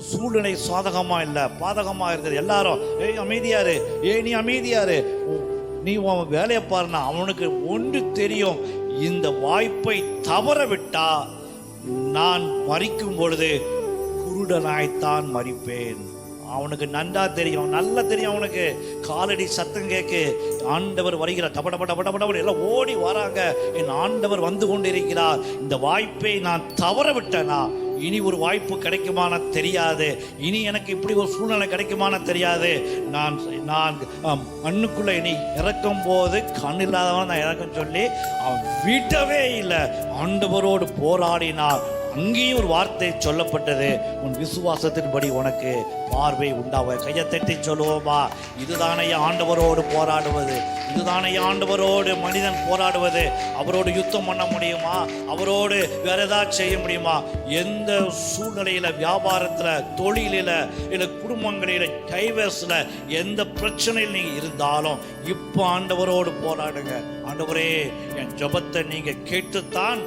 சூழ்நிலை சாதகமா இல்லை, பாதகமா இருக்குது. எல்லாரும் ஏய் அமைதியாரு, நீ அமைதியாரு, நீ உன் வேலையை பாருனா. அவனுக்கு ஒன்று தெரியும், இந்த வாய்ப்பை தவற விட்டா நான் மறிக்கும் பொழுது குருடனாய்த்தான் மறிப்பேன். அவனுக்கு நன்றா தெரியும், நல்லா தெரியும். அவனுக்கு காலடி சத்தம் கேட்கு, ஆண்டவர் வருகிறார், டபடபடபடபட எல்லாம் ஓடி வராங்க. என் ஆண்டவர் வந்து கொண்டிருக்கிறார். இந்த வாய்ப்பை நான் தவற விட்டேனா இனி ஒரு வாய்ப்பு கிடைக்குமான தெரியாது, இனி எனக்கு இப்படி ஒரு சூழ்நிலை கிடைக்குமான தெரியாது. நான் மண்ணுக்குள்ள இனி இறக்கும் போது கண்ணில்லாதவன் நான் இறக்கும் சொல்லி அவன் விடவே இல்லை. ஆண்டவரோடு போராடினார். அங்கேயும் ஒரு வார்த்தை சொல்லப்பட்டது, உன் விசுவாசத்தின்படி உனக்கு பார்வை உண்டாவ. கையை தட்டி சொல்லுவோமா, இதுதானே ஆண்டவரோடு போராடுவது, இதுதானே ஆண்டவரோடு மனிதன் போராடுவது. அவரோடு யுத்தம் பண்ண முடியுமா? அவரோடு வேற ஏதாவது செய்ய முடியுமா? எந்த சூழ்நிலையில, வியாபாரத்தில், தொழிலில், இல்லை குடும்பங்களில், டைவர்ஸில், எந்த பிரச்சனையில் நீங்க இருந்தாலும் இப்போ ஆண்டவரோடு போராடுங்க. ஆண்டவரே, என் ஜெபத்தை நீங்க கேட்டுத்தான்